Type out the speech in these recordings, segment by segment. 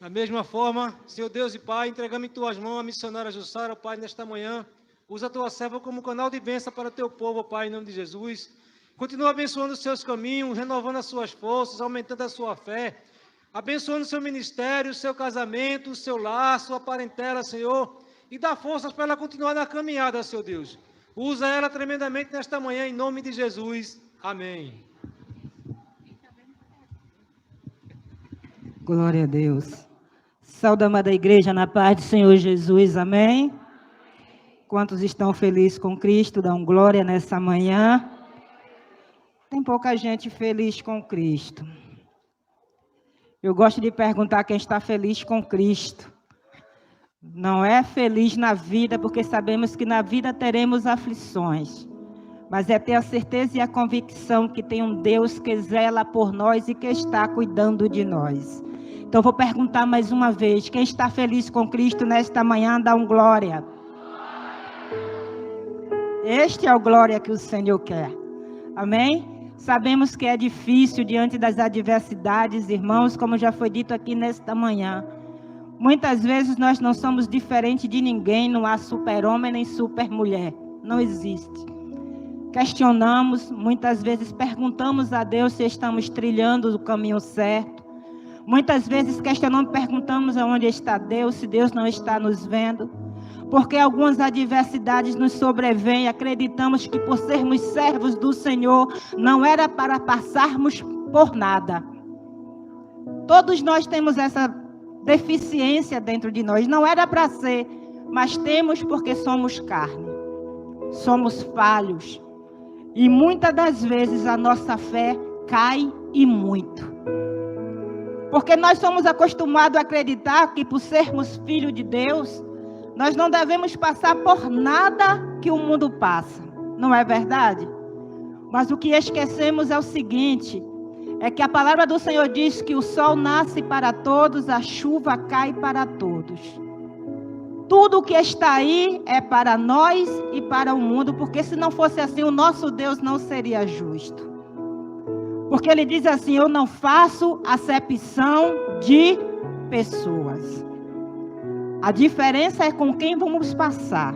Da mesma forma, Senhor Deus e Pai, entregamos em Tuas mãos a missionária Jussara, Pai, nesta manhã. Usa a Tua serva como canal de bênção para o Teu povo, Pai, em nome de Jesus. Continua abençoando os seus caminhos, renovando as suas forças, aumentando a sua fé. Abençoando o seu ministério, o seu casamento, o seu lar, sua parentela, Senhor. E dá forças para ela continuar na caminhada, Senhor Deus. Usa ela tremendamente nesta manhã, em nome de Jesus. Amém. Glória a Deus. Saúde, amada igreja, na paz do Senhor Jesus, amém? Quantos estão felizes com Cristo, dão glória nessa manhã? Tem pouca gente feliz com Cristo. Eu gosto de perguntar quem está feliz com Cristo. Não é feliz na vida, porque sabemos que na vida teremos aflições. Mas é ter a certeza e a convicção que tem um Deus que zela por nós e que está cuidando de nós. Então, vou perguntar mais uma vez. Quem está feliz com Cristo nesta manhã, dá um glória. Este é o glória que o Senhor quer. Amém? Sabemos que é difícil diante das adversidades, irmãos, como já foi dito aqui nesta manhã. Muitas vezes nós não somos diferentes de ninguém, não há super-homem nem super-mulher. Não existe. Questionamos, muitas vezes perguntamos a Deus se estamos trilhando o caminho certo. Muitas vezes questionamos, perguntamos aonde está Deus, se Deus não está nos vendo. Porque algumas adversidades nos sobrevêm, acreditamos que por sermos servos do Senhor, não era para passarmos por nada. Todos nós temos essa deficiência dentro de nós, não era para ser, mas temos porque somos carne. Somos falhos. E muitas das vezes a nossa fé cai e muito. Porque nós somos acostumados a acreditar que por sermos filhos de Deus, nós não devemos passar por nada que o mundo passa. Não é verdade? Mas o que esquecemos é o seguinte, é que a palavra do Senhor diz que o sol nasce para todos, a chuva cai para todos. Tudo o que está aí é para nós e para o mundo, porque se não fosse assim, o nosso Deus não seria justo. Porque ele diz assim, eu não faço acepção de pessoas. A diferença é com quem vamos passar.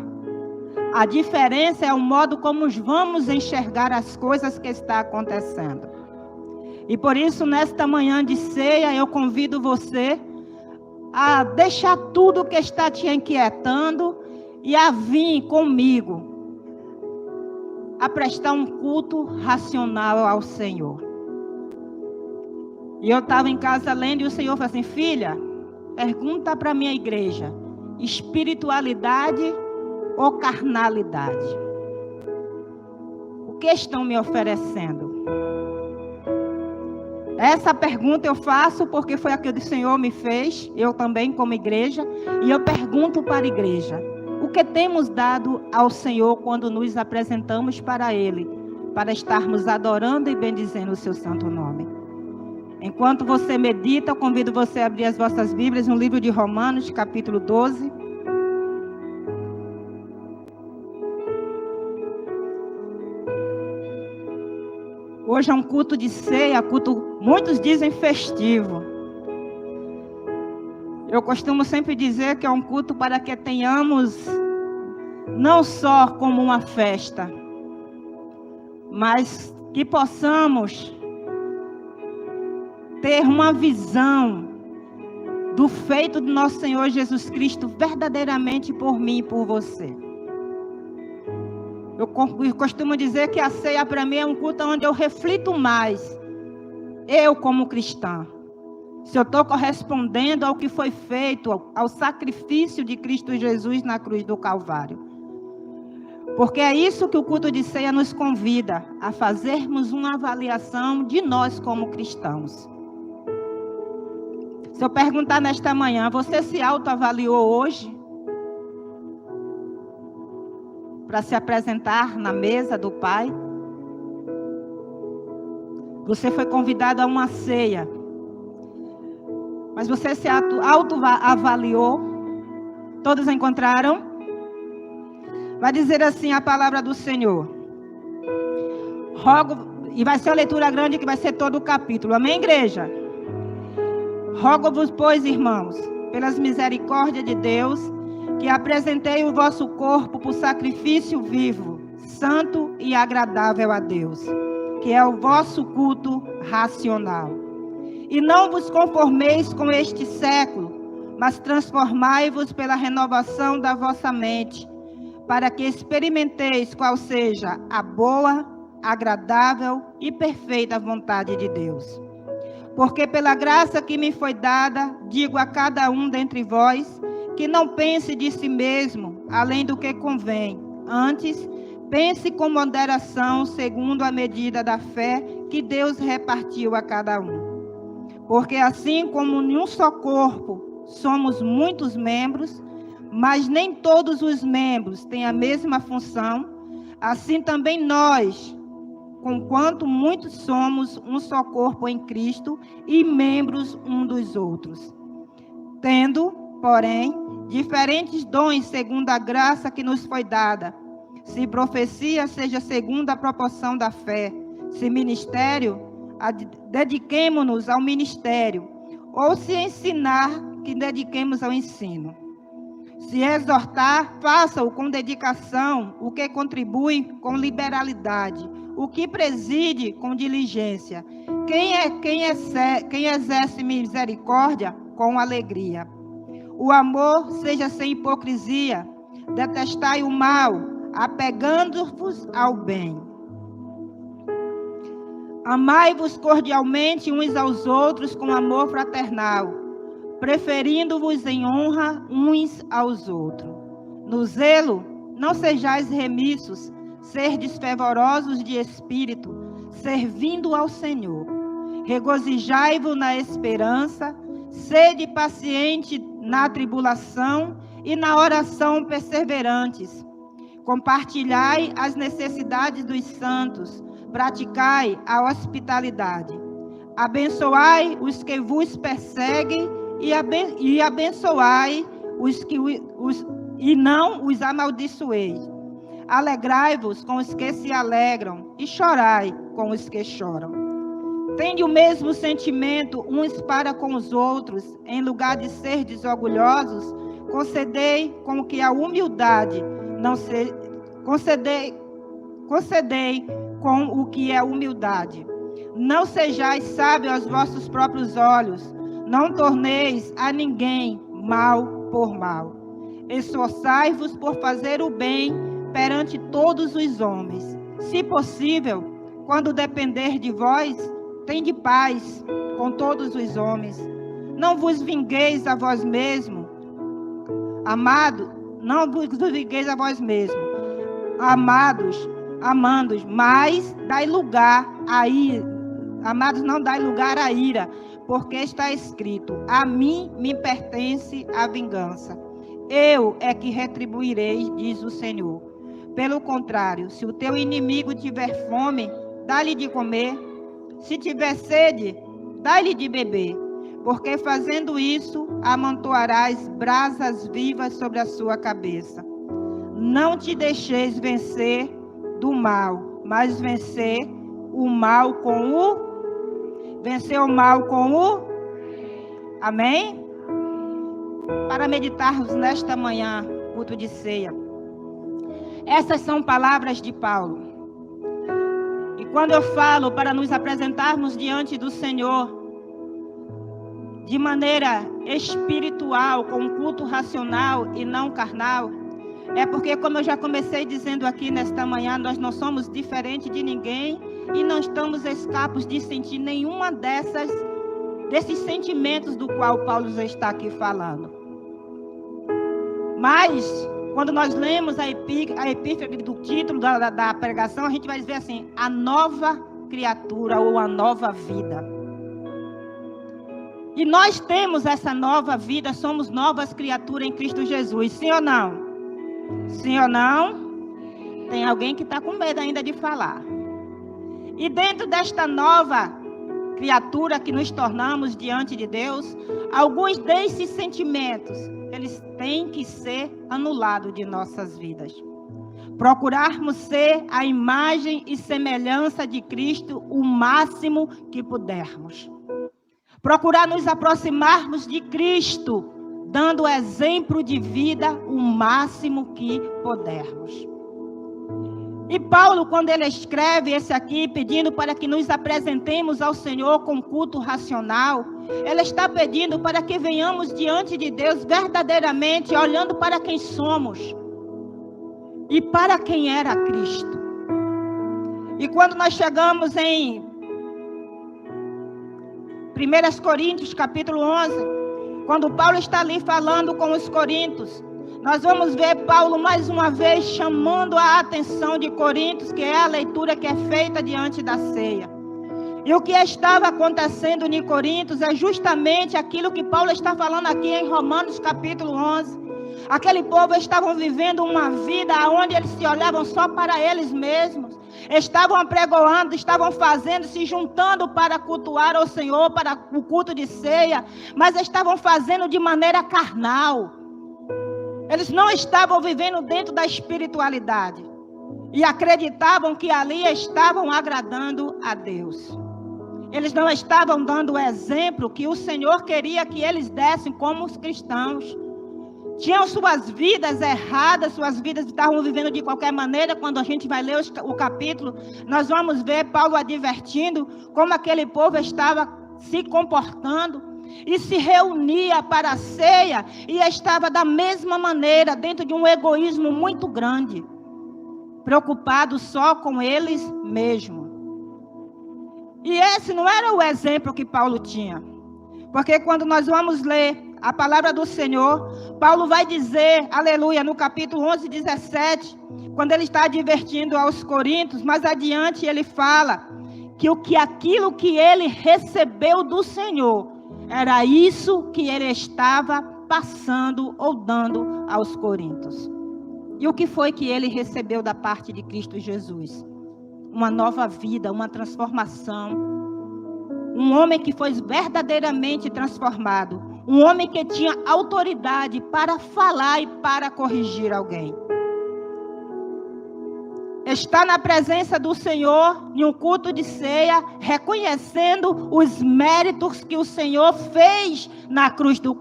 A diferença é o modo como vamos enxergar as coisas que estão acontecendo. E por isso, nesta manhã de ceia, eu convido você a deixar tudo que está te inquietando e a vir comigo a prestar um culto racional ao Senhor. E eu estava em casa lendo e o Senhor falou assim, filha, pergunta para a minha igreja, espiritualidade ou carnalidade? O que estão me oferecendo? Essa pergunta eu faço porque foi a que o Senhor me fez, eu também como igreja, e eu pergunto para a igreja, o que temos dado ao Senhor quando nos apresentamos para Ele, para estarmos adorando e bendizendo o seu santo nome? Enquanto você medita, eu convido você a abrir as vossas Bíblias no livro de Romanos, capítulo 12. Hoje é um culto de ceia, culto, muitos dizem festivo. Eu costumo sempre dizer que é um culto para que tenhamos, não só como uma festa, mas que possamos ter uma visão do feito do nosso Senhor Jesus Cristo verdadeiramente por mim e por você. Eu costumo dizer que a ceia para mim é um culto onde eu reflito mais, eu como cristã, se eu estou correspondendo ao que foi feito, ao sacrifício de Cristo Jesus na cruz do Calvário. Porque é isso que o culto de ceia nos convida, a fazermos uma avaliação de nós como cristãos. Se eu perguntar nesta manhã, você se autoavaliou hoje? Para se apresentar na mesa do Pai? Você foi convidado a uma ceia. Mas você se autoavaliou? Todos encontraram? Vai dizer assim a palavra do Senhor. Rogo, e vai ser a leitura grande que vai ser todo o capítulo. Amém, igreja? Rogo-vos, pois, irmãos, pelas misericórdias de Deus, que apresentei o vosso corpo por sacrifício vivo, santo e agradável a Deus, que é o vosso culto racional. E não vos conformeis com este século, mas transformai-vos pela renovação da vossa mente, para que experimenteis qual seja a boa, agradável e perfeita vontade de Deus. Porque pela graça que me foi dada, digo a cada um dentre vós, que não pense de si mesmo, além do que convém. Antes, pense com moderação, segundo a medida da fé que Deus repartiu a cada um. Porque assim como em um só corpo somos muitos membros, mas nem todos os membros têm a mesma função, assim também nós, conquanto muitos somos um só corpo em Cristo e membros um dos outros. Tendo, porém, diferentes dons segundo a graça que nos foi dada. Se profecia, seja segundo a proporção da fé. Se ministério, dediquemo-nos ao ministério. Ou se ensinar, que dediquemos ao ensino. Se exortar, faça-o com dedicação, o que contribui com liberalidade, o que preside com diligência. Quem exerce misericórdia, com alegria. O amor seja sem hipocrisia, detestai o mal, apegando-vos ao bem. Amai-vos cordialmente uns aos outros com amor fraternal, preferindo-vos em honra uns aos outros. No zelo, não sejais remissos, serdes fervorosos de espírito, servindo ao Senhor. Regozijai-vos na esperança, sede paciente na tribulação e na oração perseverantes. Compartilhai as necessidades dos santos, praticai a hospitalidade. Abençoai os que vos perseguem e abençoai e não os amaldiçoeis. Alegrai-vos com os que se alegram e chorai com os que choram. Tende o mesmo sentimento uns para com os outros, em lugar de serdes orgulhosos, concedei com que a humildade não se concedei com o que é humildade. Não sejais sábios aos vossos próprios olhos, não torneis a ninguém mal por mal. Esforçai-vos por fazer o bem perante todos os homens. Se possível, quando depender de vós, tende paz com todos os homens. Não vos vingueis a vós mesmos, amado, não vos vingueis a vós mesmos, amados, mas dai lugar a ira. Amados, não dai lugar à ira, porque está escrito: a mim me pertence a vingança. Eu é que retribuirei, diz o Senhor. Pelo contrário, se o teu inimigo tiver fome, dá-lhe de comer. Se tiver sede, dá-lhe de beber. Porque fazendo isso, amontoarás brasas vivas sobre a sua cabeça. Não te deixeis vencer do mal, mas vencer o mal com o... Vencer o mal com o... Amém? Para meditarmos nesta manhã, culto de ceia. Essas são palavras de Paulo. E quando eu falo para nos apresentarmos diante do Senhor, de maneira espiritual, com um culto racional e não carnal, é porque, como eu já comecei dizendo aqui nesta manhã, nós não somos diferentes de ninguém e não estamos escapos de sentir nenhuma desses sentimentos do qual Paulo está aqui falando. Mas, quando nós lemos a epígrafe do título da pregação, a gente vai ver assim: a nova criatura ou a nova vida. E nós temos essa nova vida, somos novas criaturas em Cristo Jesus, sim ou não? Sim ou não? Tem alguém que está com medo ainda de falar. E dentro desta nova criatura que nos tornamos diante de Deus, alguns desses sentimentos, eles têm que ser anulados de nossas vidas. Procurarmos ser a imagem e semelhança de Cristo o máximo que pudermos. Procurar nos aproximarmos de Cristo, dando exemplo de vida o máximo que pudermos. E Paulo, quando ele escreve esse aqui, pedindo para que nos apresentemos ao Senhor com culto racional, ele está pedindo para que venhamos diante de Deus verdadeiramente, olhando para quem somos e para quem era Cristo. E quando nós chegamos em 1 Coríntios, capítulo 11, quando Paulo está ali falando com os coríntios, nós vamos ver Paulo mais uma vez chamando a atenção de Coríntios, que é a leitura que é feita diante da ceia. E o que estava acontecendo em Coríntios é justamente aquilo que Paulo está falando aqui em Romanos capítulo 11. Aquele povo estavam vivendo uma vida onde eles se olhavam só para eles mesmos. Estavam apregoando, estavam fazendo, se juntando para cultuar ao Senhor, para o culto de ceia, mas estavam fazendo de maneira carnal. Eles não estavam vivendo dentro da espiritualidade e acreditavam que ali estavam agradando a Deus. Eles não estavam dando o exemplo que o Senhor queria que eles dessem como os cristãos. Tinham suas vidas erradas, suas vidas estavam vivendo de qualquer maneira. Quando a gente vai ler o capítulo, nós vamos ver Paulo advertindo como aquele povo estava se comportando. E se reunia para a ceia e estava da mesma maneira, dentro de um egoísmo muito grande, preocupado só com eles mesmos. E esse não era o exemplo que Paulo tinha. Porque quando nós vamos ler a palavra do Senhor, Paulo vai dizer, aleluia, no capítulo 11, 17, quando ele está advertindo aos coríntios, mais adiante ele fala que aquilo que ele recebeu do Senhor, era isso que ele estava passando ou dando aos coríntios. E o que foi que ele recebeu da parte de Cristo Jesus? Uma nova vida, uma transformação. Um homem que foi verdadeiramente transformado. Um homem que tinha autoridade para falar e para corrigir alguém. Está na presença do Senhor, em um culto de ceia, reconhecendo os méritos que o Senhor fez na cruz do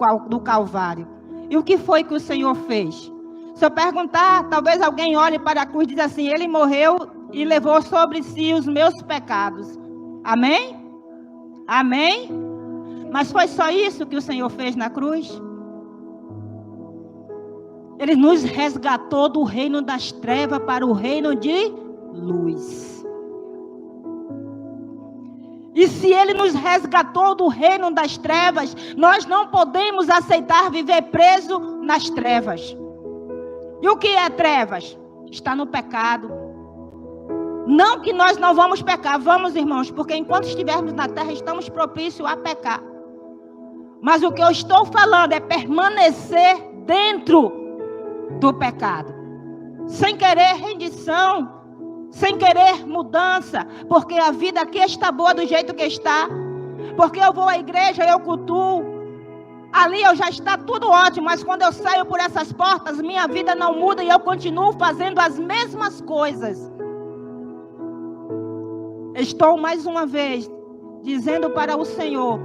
Calvário. E o que foi que o Senhor fez? Se eu perguntar, talvez alguém olhe para a cruz e diz assim, ele morreu e levou sobre si os meus pecados. Amém? Amém? Mas foi só isso que o Senhor fez na cruz? Ele nos resgatou do reino das trevas para o reino de luz. E se ele nos resgatou do reino das trevas, nós não podemos aceitar viver preso nas trevas. E o que é trevas? Está no pecado. Não que nós não vamos pecar, vamos, irmãos, porque enquanto estivermos na terra, estamos propícios a pecar. Mas o que eu estou falando é permanecer dentro do pecado, sem querer rendição, sem querer mudança, porque a vida aqui está boa do jeito que está, porque eu vou à igreja, eu cultuo, ali eu já está tudo ótimo, mas quando eu saio por essas portas, minha vida não muda e eu continuo fazendo as mesmas coisas. Estou mais uma vez dizendo para o Senhor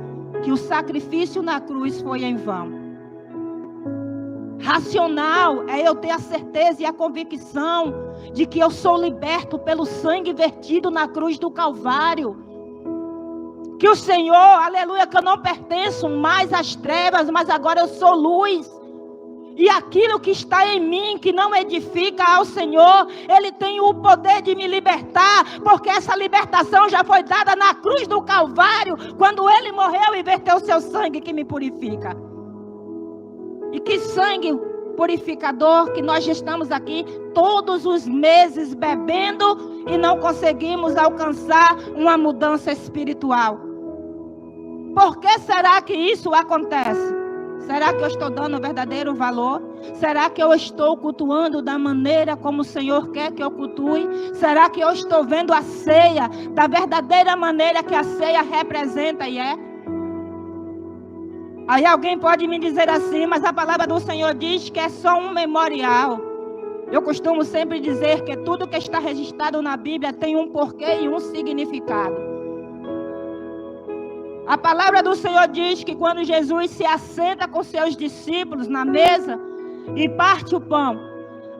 que o sacrifício na cruz foi em vão. Racional é eu ter a certeza e a convicção de que eu sou liberto pelo sangue vertido na cruz do Calvário. Que o Senhor, aleluia, que eu não pertenço mais às trevas, mas agora eu sou luz. E aquilo que está em mim, que não edifica ao Senhor, Ele tem o poder de me libertar, porque essa libertação já foi dada na cruz do Calvário, quando Ele morreu e verteu o seu sangue que me purifica. E que sangue purificador que nós estamos aqui todos os meses bebendo e não conseguimos alcançar uma mudança espiritual. Por que será que isso acontece? Será que eu estou dando o verdadeiro valor? Será que eu estou cultuando da maneira como o Senhor quer que eu cultue? Será que eu estou vendo a ceia da verdadeira maneira que a ceia representa e é? Aí alguém pode me dizer assim, mas a palavra do Senhor diz que é só um memorial. Eu costumo sempre dizer que tudo que está registrado na Bíblia tem um porquê e um significado. A palavra do Senhor diz que quando Jesus se assenta com seus discípulos na mesa e parte o pão,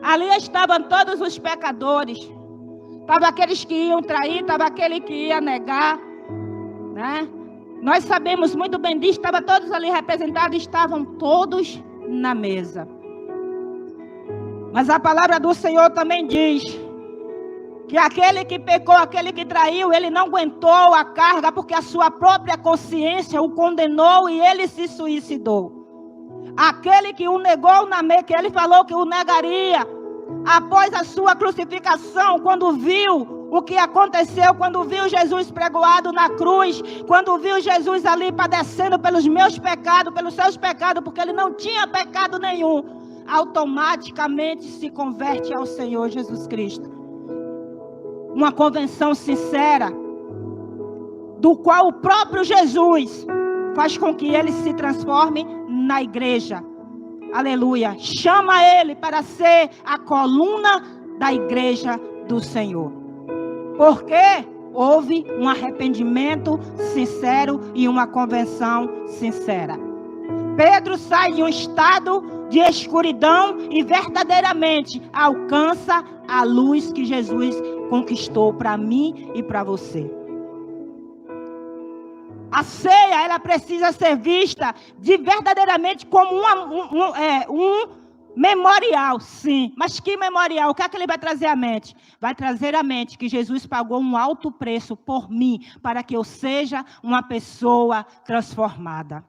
ali estavam todos os pecadores. Estavam aqueles que iam trair, estava aquele que ia negar, né? Nós sabemos muito bem disso, estavam todos ali representados, estavam todos na mesa. Mas a palavra do Senhor também diz que aquele que pecou, aquele que traiu, ele não aguentou a carga porque a sua própria consciência o condenou e ele se suicidou. Aquele que o negou que ele falou que o negaria, após a sua crucificação, quando viu o que aconteceu, quando viu Jesus pregoado na cruz, quando viu Jesus ali padecendo pelos meus pecados, pelos seus pecados, porque ele não tinha pecado nenhum, automaticamente se converte ao Senhor Jesus Cristo. Uma convenção sincera, do qual o próprio Jesus faz com que ele se transforme na igreja. Aleluia. Chama ele para ser a coluna da igreja do Senhor. Porque houve um arrependimento sincero e uma convenção sincera. Pedro sai de um estado de escuridão e verdadeiramente alcança a luz que Jesus conquistou para mim e para você. A ceia, ela precisa ser vista verdadeiramente como um memorial, sim. Mas que memorial? O que é que ele vai trazer à mente? Vai trazer à mente que Jesus pagou um alto preço por mim, para que eu seja uma pessoa transformada.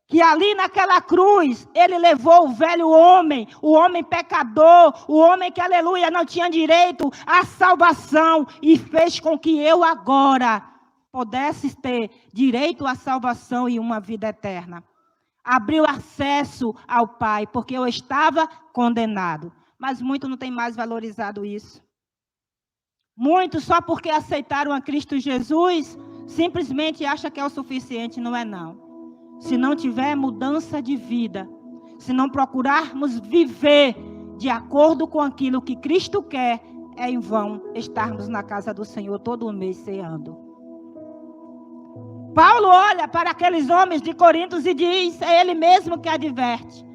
Que ali naquela cruz, ele levou o velho homem, o homem pecador, o homem que, aleluia, não tinha direito à salvação, e fez com que eu agora pudesse ter direito à salvação e uma vida eterna. Abriu acesso ao Pai, porque eu estava condenado. Mas muitos não têm mais valorizado isso. Muitos, só porque aceitaram a Cristo Jesus, simplesmente acham que é o suficiente. Não é não. Se não tiver mudança de vida, se não procurarmos viver de acordo com aquilo que Cristo quer, é em vão estarmos na casa do Senhor todo mês ceando. Paulo olha para aqueles homens de Corinto e diz, é ele mesmo que adverte.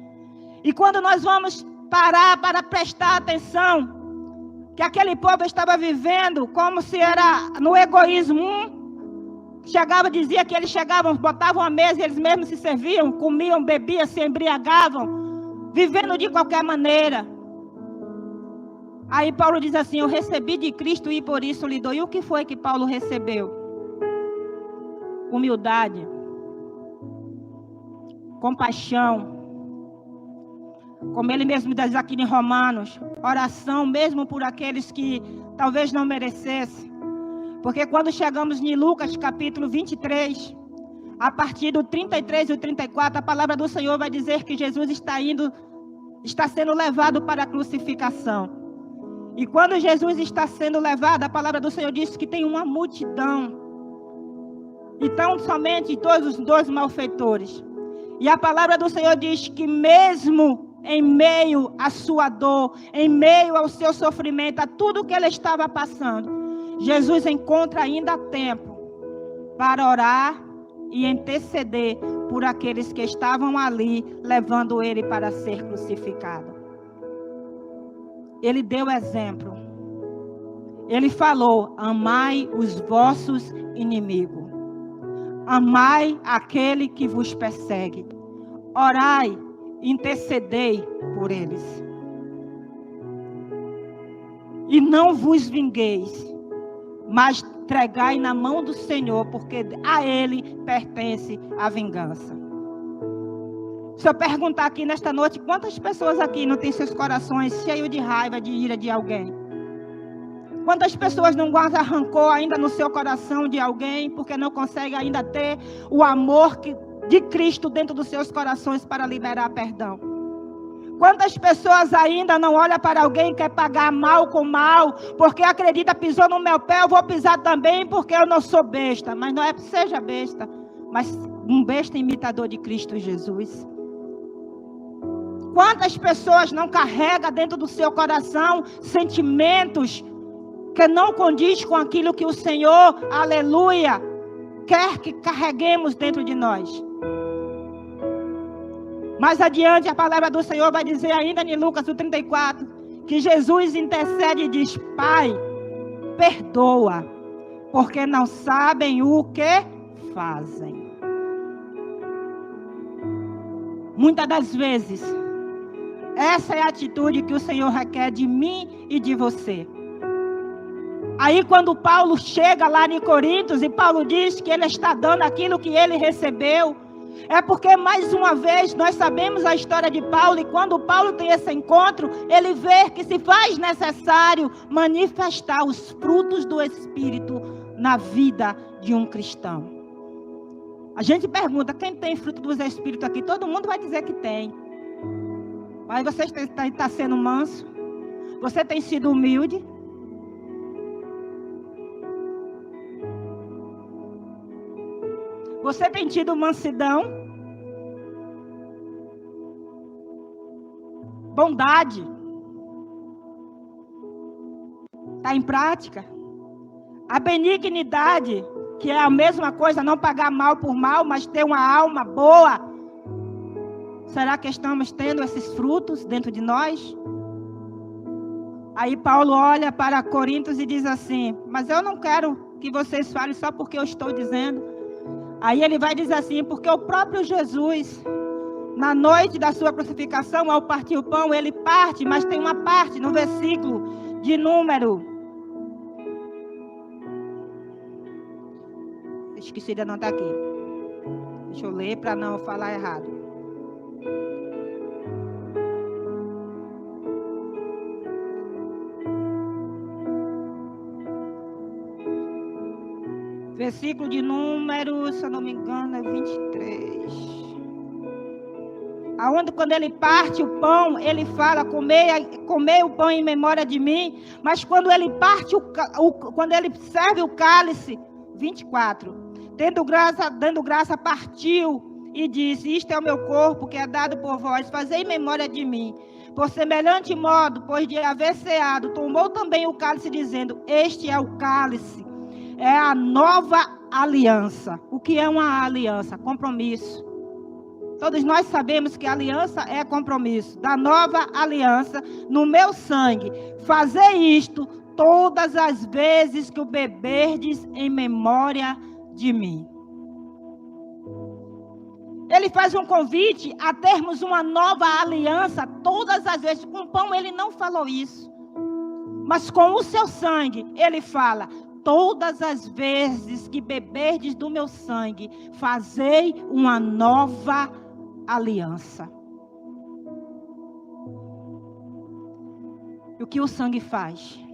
E quando nós vamos parar para prestar atenção, que aquele povo estava vivendo como se era no egoísmo. Chegava, dizia que eles chegavam, botavam a mesa e eles mesmos se serviam, comiam, bebiam, se embriagavam, vivendo de qualquer maneira. Aí Paulo diz assim, eu recebi de Cristo e por isso lhe dou. E o que foi que Paulo recebeu? Humildade, compaixão, como ele mesmo diz aqui em Romanos, oração mesmo por aqueles que talvez não merecessem. Porque quando chegamos em Lucas capítulo 23, a partir do 33 e o 34, a palavra do Senhor vai dizer que Jesus está sendo levado para a crucificação. E quando Jesus está sendo levado, a palavra do Senhor diz que tem uma multidão. Então, somente todos os dois malfeitores. E a palavra do Senhor diz que mesmo em meio à sua dor, em meio ao seu sofrimento, a tudo que ele estava passando, Jesus encontra ainda tempo para orar e interceder por aqueles que estavam ali, levando ele para ser crucificado. Ele deu exemplo. Ele falou, amai os vossos inimigos. Amai aquele que vos persegue. Orai, intercedei por eles. E não vos vingueis, mas entregai na mão do Senhor, porque a Ele pertence a vingança. Se eu perguntar aqui nesta noite, quantas pessoas aqui não têm seus corações cheios de raiva, de ira de alguém? Quantas pessoas não guardam rancor ainda no seu coração de alguém, porque não conseguem ainda ter o amor de Cristo dentro dos seus corações para liberar perdão? Quantas pessoas ainda não olham para alguém e quer pagar mal com mal, porque acredita, pisou no meu pé, eu vou pisar também, porque eu não sou besta. Mas não é que seja besta, mas um besta imitador de Cristo Jesus. Quantas pessoas não carregam dentro do seu coração sentimentos que não condiz com aquilo que o Senhor, aleluia, quer que carreguemos dentro de nós. Mais adiante, a palavra do Senhor vai dizer ainda em Lucas 34, que Jesus intercede e diz: Pai, perdoa, porque não sabem o que fazem. Muitas das vezes, essa é a atitude que o Senhor requer de mim e de você. Aí quando Paulo chega lá em Coríntios e Paulo diz que ele está dando aquilo que ele recebeu, é porque mais uma vez nós sabemos a história de Paulo, e quando Paulo tem esse encontro, ele vê que se faz necessário manifestar os frutos do Espírito na vida de um cristão. A gente pergunta, quem tem fruto dos Espíritos aqui? Todo mundo vai dizer que tem. Mas você está sendo manso? Você tem sido humilde? Você tem tido mansidão? Bondade? Está em prática? A benignidade, que é a mesma coisa, não pagar mal por mal, mas ter uma alma boa. Será que estamos tendo esses frutos dentro de nós? Aí Paulo olha para Coríntios e diz assim: mas eu não quero que vocês falem só porque eu estou dizendo. Aí ele vai dizer assim: porque o próprio Jesus, na noite da sua crucificação, ao partir o pão, ele parte, mas tem uma parte no versículo de número... Esqueci de anotar aqui. Deixa eu ler para não falar errado. Versículo de número, se eu não me engano, é 23. Aonde quando ele parte o pão, ele fala: comer o pão em memória de mim. Mas quando ele parte quando ele serve o cálice, 24. Dando graça, partiu e disse: isto é o meu corpo que é dado por vós, fazei em memória de mim. Por semelhante modo, pois de haver ceado, tomou também o cálice, dizendo: este é o cálice, é a nova aliança. O que é uma aliança? Compromisso. Todos nós sabemos que aliança é compromisso. Da nova aliança, no meu sangue, fazei isto todas as vezes que o beberdes em memória de mim. Ele faz um convite a termos uma nova aliança todas as vezes. Com o pão ele não falou isso, mas com o seu sangue ele fala: todas as vezes que beberdes do meu sangue, fazei uma nova aliança. E o que o sangue faz?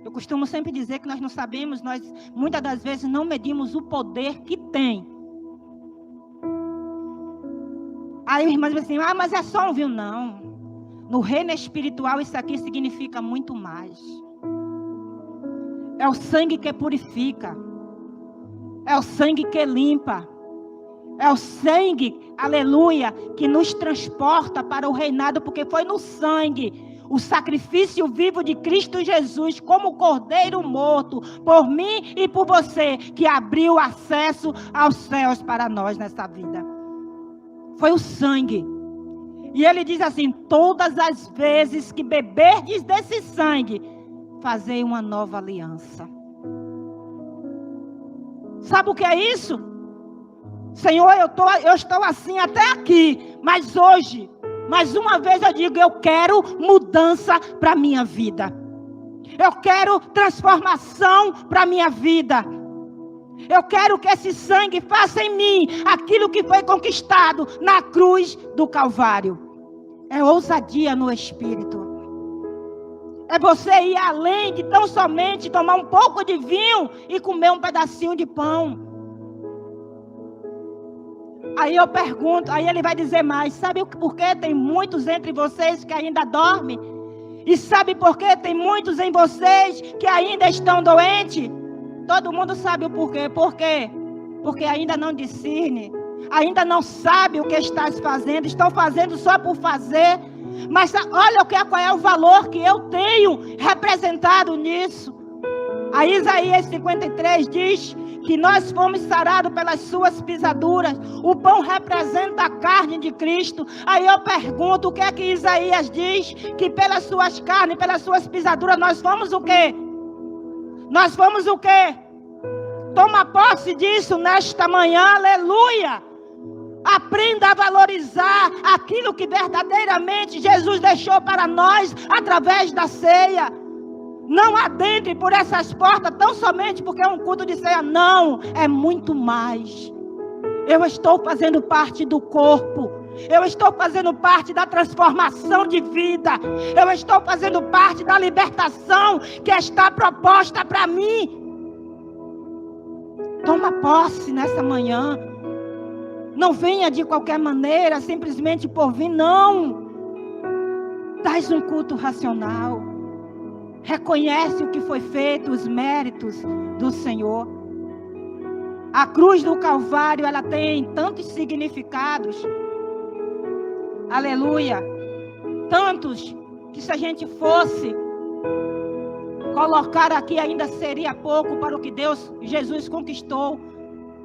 Eu costumo sempre dizer que nós não sabemos, nós muitas das vezes não medimos o poder que tem. Aí os irmãos dizem assim: mas é só um vinho. Não. No reino espiritual isso aqui significa muito mais. É o sangue que purifica. É o sangue que limpa. É o sangue, aleluia, que nos transporta para o reinado, porque foi no sangue, o sacrifício vivo de Cristo Jesus, como cordeiro morto, por mim e por você, que abriu acesso aos céus para nós nessa vida. Foi o sangue. E ele diz assim: todas as vezes que beberdes desse sangue, fazei uma nova aliança. Sabe o que é isso? Senhor, eu estou assim até aqui, mas hoje, mais uma vez eu digo: eu quero mudança para a minha vida. Eu quero transformação para a minha vida. Eu quero que esse sangue faça em mim aquilo que foi conquistado na cruz do Calvário. É ousadia no Espírito. É você ir além de tão somente tomar um pouco de vinho e comer um pedacinho de pão. Aí eu pergunto, aí ele vai dizer mais: sabe por que tem muitos entre vocês que ainda dormem? E sabe por que tem muitos em vocês que ainda estão doentes? Todo mundo sabe o porquê. Por quê? Porque ainda não discerne, ainda não sabe o que estás fazendo, estão fazendo só por fazer. Mas olha qual é o valor que eu tenho representado nisso. A Isaías 53 diz que nós fomos sarados pelas suas pisaduras. O pão representa a carne de Cristo. Aí eu pergunto, o que é que Isaías diz? Que pelas suas carnes, pelas suas pisaduras, nós fomos o quê? Nós fomos o quê? Toma posse disso nesta manhã, aleluia. Aprenda a valorizar aquilo que verdadeiramente Jesus deixou para nós através da ceia. Não adentre por essas portas tão somente porque é um culto de ceia. Não, é muito mais. Eu estou fazendo parte do corpo. Eu estou fazendo parte da transformação de vida. Eu estou fazendo parte da libertação que está proposta para mim. Toma posse nessa manhã. Não venha de qualquer maneira, simplesmente por vir, não. Traz um culto racional. Reconhece o que foi feito, os méritos do Senhor. A cruz do Calvário, ela tem tantos significados. Aleluia. Tantos que se a gente fosse colocar aqui ainda seria pouco para o que Jesus conquistou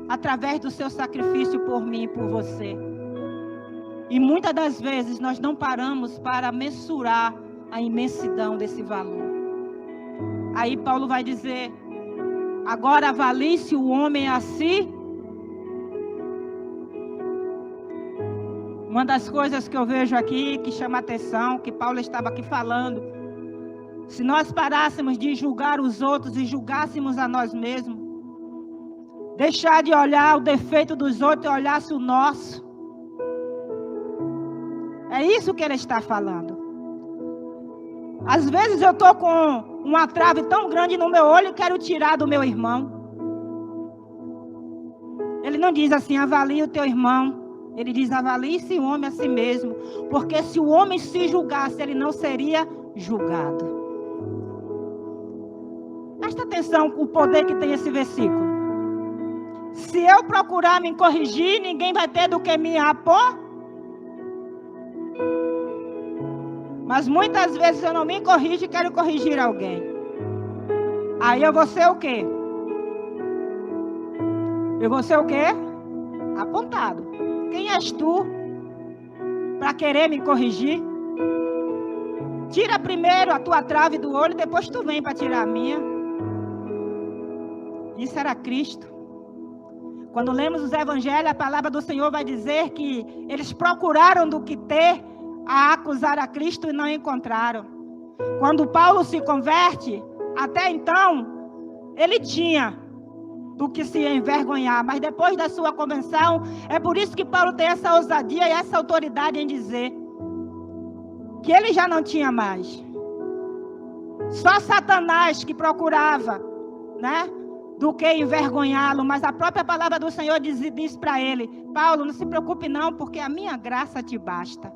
através do seu sacrifício por mim e por você. E muitas das vezes nós não paramos para mensurar a imensidão desse valor. Aí Paulo vai dizer, agora avalie-se o homem a si. Uma das coisas que eu vejo aqui, que chama atenção, que Paulo estava aqui falando, se nós parássemos de julgar os outros e julgássemos a nós mesmos, deixar de olhar o defeito dos outros e olhasse o nosso. É isso que ele está falando. Às vezes eu estou com uma trave tão grande no meu olho e quero tirar do meu irmão. Ele não diz assim, avalie o teu irmão. Ele diz, avalie-se o homem a si mesmo. Porque se o homem se julgasse, ele não seria julgado. Presta atenção o poder que tem esse versículo. Se eu procurar me corrigir, ninguém vai ter do que me apor. Mas muitas vezes eu não me corrijo e quero corrigir alguém. Aí eu vou ser o quê? Eu vou ser o quê? Apontado. Quem és tu para querer me corrigir? Tira primeiro a tua trave do olho, depois tu vem para tirar a minha. Isso era Cristo. Quando lemos os evangelhos, a palavra do Senhor vai dizer que eles procuraram do que ter a acusar a Cristo e não encontraram. Quando Paulo se converte, até então, ele tinha do que se envergonhar, mas depois da sua conversão, é por isso que Paulo tem essa ousadia e essa autoridade em dizer que ele já não tinha mais. Só Satanás que procurava, né, do que envergonhá-lo, mas a própria palavra do Senhor diz para ele, Paulo, não se preocupe não, porque a minha graça te basta.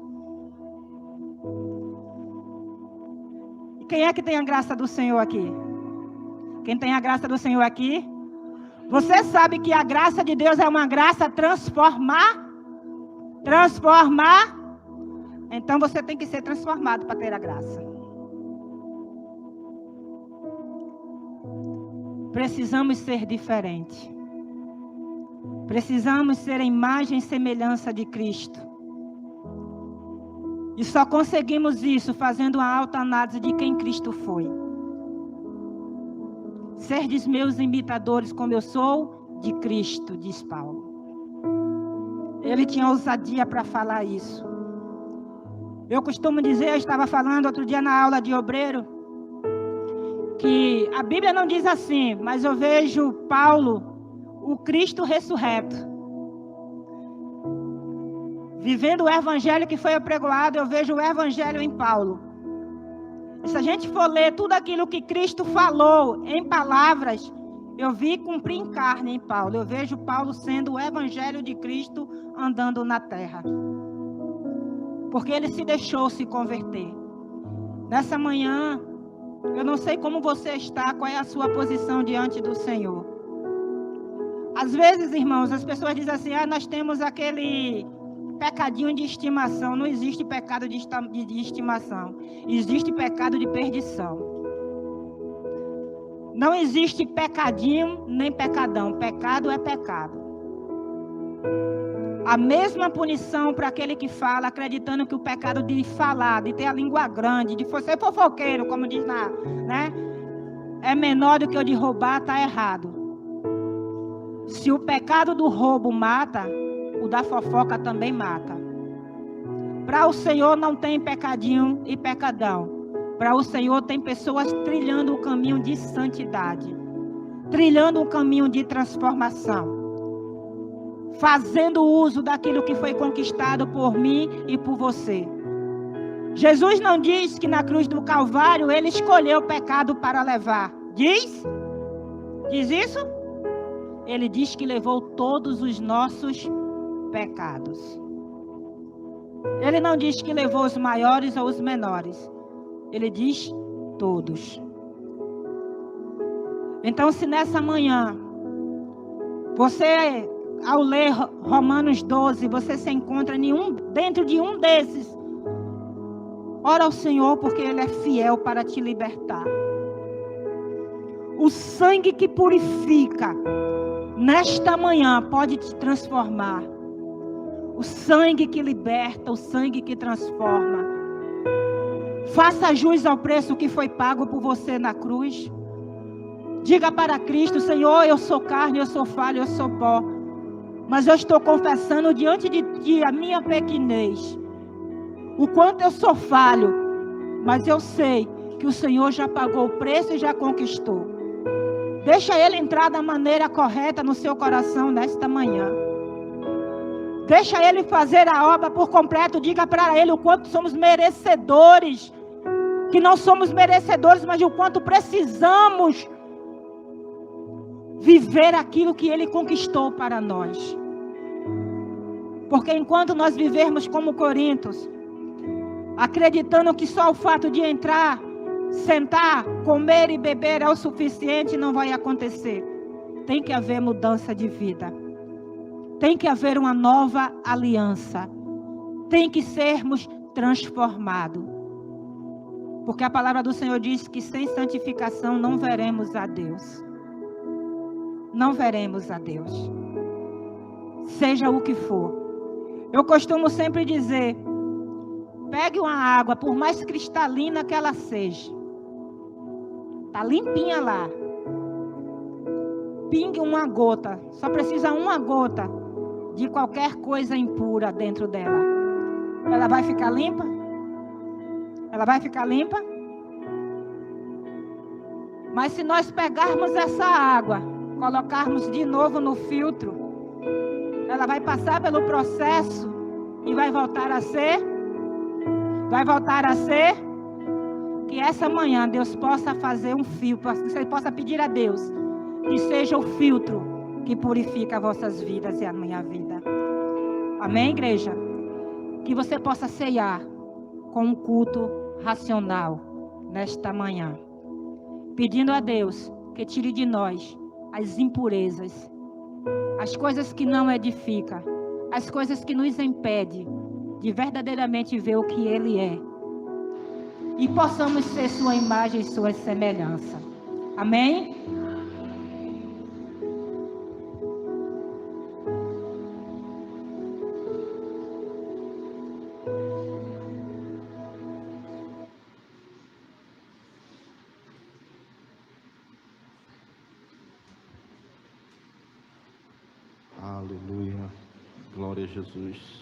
E quem é que tem a graça do Senhor aqui? Quem tem a graça do Senhor aqui? Você sabe que a graça de Deus é uma graça transformar? Então você tem que ser transformado para ter a graça. Precisamos ser diferentes. Precisamos ser a imagem e semelhança de Cristo. E só conseguimos isso fazendo uma autoanálise de quem Cristo foi. Serdes meus imitadores como eu sou de Cristo, diz Paulo. Ele tinha ousadia para falar isso. Eu costumo dizer, eu estava falando outro dia na aula de obreiro, que a Bíblia não diz assim, mas eu vejo Paulo, o Cristo ressurreto, vivendo o evangelho que foi apregoado. Eu vejo o evangelho em Paulo. E se a gente for ler tudo aquilo que Cristo falou em palavras, eu vi cumprir em carne em Paulo. Eu vejo Paulo sendo o evangelho de Cristo andando na terra. Porque ele se deixou se converter. Nessa manhã, eu não sei como você está, qual é a sua posição diante do Senhor. Às vezes, irmãos, as pessoas dizem assim, nós temos aquele pecadinho de estimação. Não existe pecado de estimação. Existe pecado de perdição. Não existe pecadinho nem pecadão. Pecado é pecado. A mesma punição para aquele que fala, acreditando que o pecado de falar, de ter a língua grande, de ser fofoqueiro, como diz né? É menor do que o de roubar, está errado. Se o pecado do roubo mata, o da fofoca também mata. Para o Senhor não tem pecadinho e pecadão. Para o Senhor tem pessoas trilhando o caminho de santidade, trilhando um caminho de transformação, fazendo uso daquilo que foi conquistado por mim e por você. Jesus não diz que na cruz do Calvário ele escolheu o pecado para levar. Diz? Diz isso? Ele diz que levou todos os nossos pecados. Ele não diz que levou os maiores ou os menores. Ele diz todos. Então, se nessa manhã, você, ao ler Romanos 12, você se encontra dentro de um desses, ora ao Senhor, porque Ele é fiel para te libertar. O sangue que purifica, nesta manhã, pode te transformar. O sangue que liberta, o sangue que transforma. Faça jus ao preço que foi pago por você na cruz. Diga para Cristo: Senhor, eu sou carne, eu sou falho, eu sou pó. Mas eu estou confessando diante de Ti a minha pequenez. O quanto eu sou falho. Mas eu sei que o Senhor já pagou o preço e já conquistou. Deixa Ele entrar da maneira correta no seu coração nesta manhã. Deixa Ele fazer a obra por completo. Diga para Ele o quanto somos merecedores. Que não somos merecedores, mas o quanto precisamos viver aquilo que Ele conquistou para nós. Porque enquanto nós vivermos como Coríntios, acreditando que só o fato de entrar, sentar, comer e beber é o suficiente, não vai acontecer. Tem que haver mudança de vida. Tem que haver uma nova aliança. Tem que sermos transformados. Porque a palavra do Senhor diz que sem santificação não veremos a Deus. Não veremos a Deus. Seja o que for. Eu costumo sempre dizer, pegue uma água, por mais cristalina que ela seja. Está limpinha lá. Pingue uma gota. Só precisa uma gota de qualquer coisa impura dentro dela. Ela vai ficar limpa? Ela vai ficar limpa? Mas se nós pegarmos essa água, colocarmos de novo no filtro, ela vai passar pelo processo e vai voltar a ser? Vai voltar a ser? Que essa manhã Deus possa fazer um filtro, você possa pedir a Deus que seja o filtro que purifica as vossas vidas e a minha vida. Amém, igreja? Que você possa ceiar com um culto racional nesta manhã, pedindo a Deus que tire de nós as impurezas, as coisas que não edificam, as coisas que nos impedem de verdadeiramente ver o que Ele é, e possamos ser sua imagem e sua semelhança. Amém? Aleluia. Glória a Jesus.